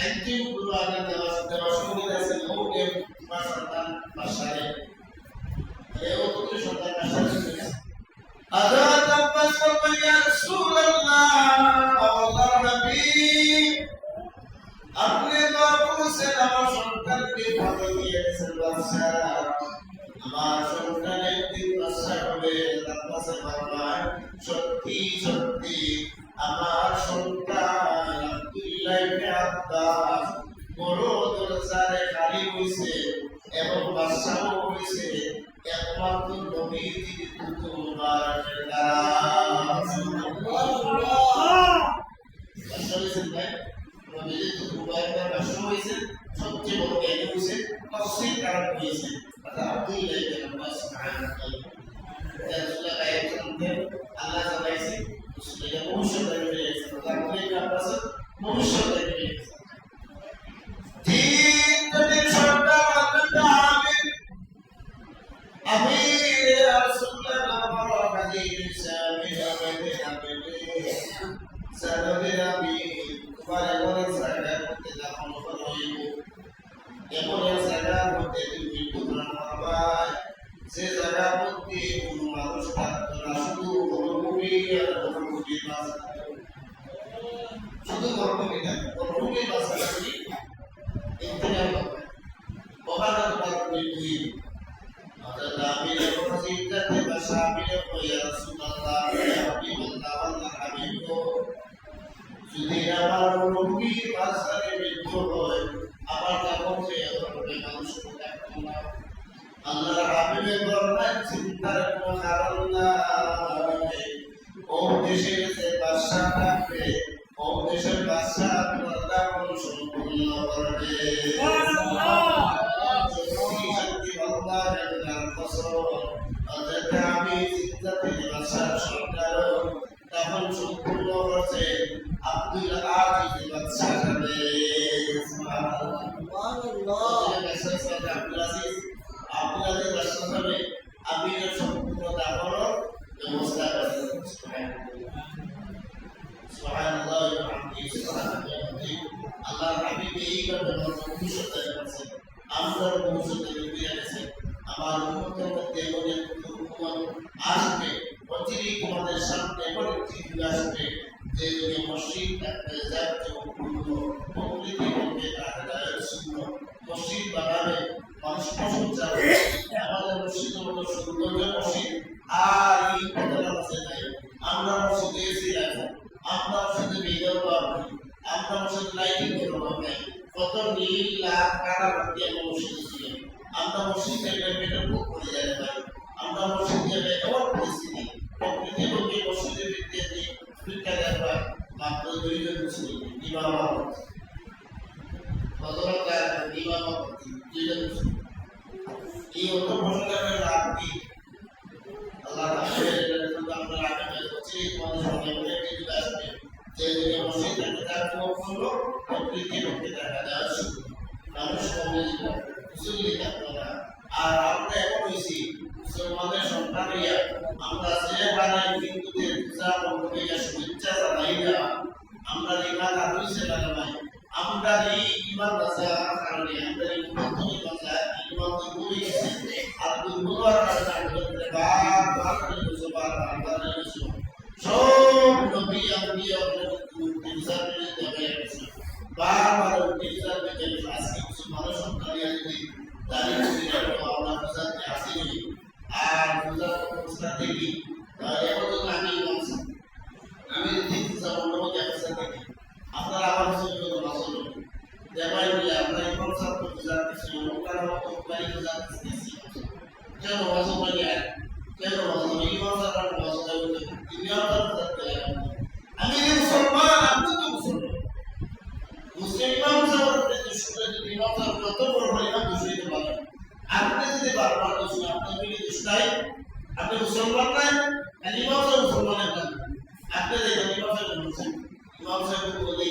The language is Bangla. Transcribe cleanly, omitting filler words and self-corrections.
একদিন গুরু আগে দেওয়া শুরু করেছিল সন্তান বাসায় এও তো সন্তান বাসায় আদাত আব্বাস বললেন ইয়া রাসূলুল্লাহ আল্লাহর নবী আপনি দোয়া করেছেন আমার সন্তানকে ভালো দিয়েছেন বাদশা আমার সন্তান একদিন বাদশা হবে আব্বাসে বললেন সত্যি সত্যি আমার সন্তান আব্দুল্লাহ ইবনে আব্বাস বড় দরজারে খালি হইছে এবং বাদশাও হইছে একমাত্র নবীজি পুত্র মুবারকের দ্বারা সুবহানাল্লাহ আসলে ভাই নবীজি পুত্র মুবারকের বাদশা হইছে সবচেয়ে বড় জ্ঞানী হইছে তাফসীর কারণ হইছে আব্দুল্লাহ ইবনে আব্বাস সুবহানাল্লাহ রাসূলুল্লাহ কায়েমতে আল্লাহ জানাইছে এটা ভবিষ্যতে রয়েছে আব্দুল্লাহ ইবনে আব্বাস ভবিষ্যতে রয়েছে ঠিক নবীর সন্তান আব্দুল্লাহ আমি রাসূলুল্লাহ বরাকাতি সামি আমাকে আপনি সালামের আমি তোমার এমন জায়গা করতে দাফন করব এমন জায়গা করতে তুমি প্রদান করবা যে জায়গা মধ্যে কোনো মানুষ থাকতো না শুধু মরুভূমি আর মরুভূমির মাঝে শুধু মরুভূমি না মরুভূমির মাঝে ইন্তেজাম করবে ওখানে তোমার দুই আমি যখন চিন্তাতে বাসাবিলে ইয়া রাসূলুল্লাহ ইয়া হাবিবাল্লাহ আল্লাহ হাবিব যদি আমার নবী বাসারে মৃত্যু হয় আমার কাপড় খেয়ে হবে মানুষ থাকতো না আল্লাহর হাবিবের বর্ণনা চিন্তার কোনো কারণ নাই ও দেশের যে বাদশা থাকবে ও দেশের বাদশা আল্লাহ কোন সম্পূর্ণ করবে সুবহানাল্লাহ আমি চিন্তাতে বাদশার সরকার তখন সম্পূর্ণ হচ্ছে আব্দুল আজিজ বাদশা যাবে সুবহানাল্লাহ আব্দুল আজিজ বাদশা যাবে আমি সম্পূর্ণ দাফনের ব্যবস্থা করব সুবহানাল্লাহ আল্লাহ হাবিব এই কথা ভবিষ্যতে আছে আমরা ভবিষ্যতে দিয়ে আছে আমার উম্মতের মধ্যে অনেক উম্মত আসবে অচিরেই তোমাদের সামনে অনেক কিছু আসবে যে যদি মসজিদ থাকবে যাচ্ছে পূর্ণ প্রকৃতি বলবে তাহলে শূন্য মসজিদ বানাবে মানুষ প্রশংসা আমাদের মসজিদের মতো সৌন্দর্য মসজিদ আর এই কথাটা আছে নাই আমরা মসজিদে এসে আছি আমরা মসজিদে বিদ্যুৎ পাবো আমরা মসজিদে লাইটিং করবো কত নীল লাল কাটা বাতি আমরা মসজিদে ছিলাম আমরা মসজিদে বেটা বুক করে যাবে ভাই আমরা মসজিদে এমন পরিস্থিতি প্রকৃতি লোকে মসজিদে ভিত্তিতে শিক্ষা দেওয়া মাত্র 2 জন মুসলিম ইমাম হযরত ইমাম 2 জন মুসলিম এই অন্য ভাষার লাভ কি আল্লাহ তাআলা আমরা আগে বলছি তোমাদের সামনে বলে কিছু আসবে যে মসজিদে তার কোনো প্রকৃতি লোকে দেখা যায় মানুষ কমে মুসলিম আপনারা আর আমরা এমন হয়েছি মুসলমানের সন্তান হইয়া আমরা যে বানাই কিন্তু পূজা বন্ধে শুভেচ্ছা জানাই না আমরা ইমান আদর্শে লাগাই আমরা এই ইমান বাঁচার কারণে আমরা এই প্রথম বাঁচা ইমান তো বলি আব্দুল মুবারক সব নবী আম্বিয়া বারবার উদ্দেশ্যের দিকে আজকে মুসলমানের সন্তান যদি দাঁড়িয়ে আমরা বুঝাতে আসি আর বুঝার অবস্থা দেখি এখন তো আমি দেখতে যাবো নবী অবস্থা দেখি আপনারা আমার সঙ্গে বাসল দেবাই বলে আমরা ইমাম সাহেব বুঝাতে ছিল ওখানে মতো বাড়ি বুঝাতে দিয়েছি কেন বাসল বাড়ি আর কেন বাসল ইমাম সাহেব বাসল ইমাম সাহেব আমি মুসলমান আপনি তো মুসলমান মুসলিম ইমাম সাহেবের দুশমন যদি ইমাম সাহেব যত বড় হয় না দুশো দিতে পারেন আপনি যদি বারবার দুশো আপনার কি দুশ নাই আপনি মুসলমান নাই ইমাম সাহেব মুসলমানের আপনি দেখেন ইমাম সাহেব বলছেন ইমাম সাহেব বলে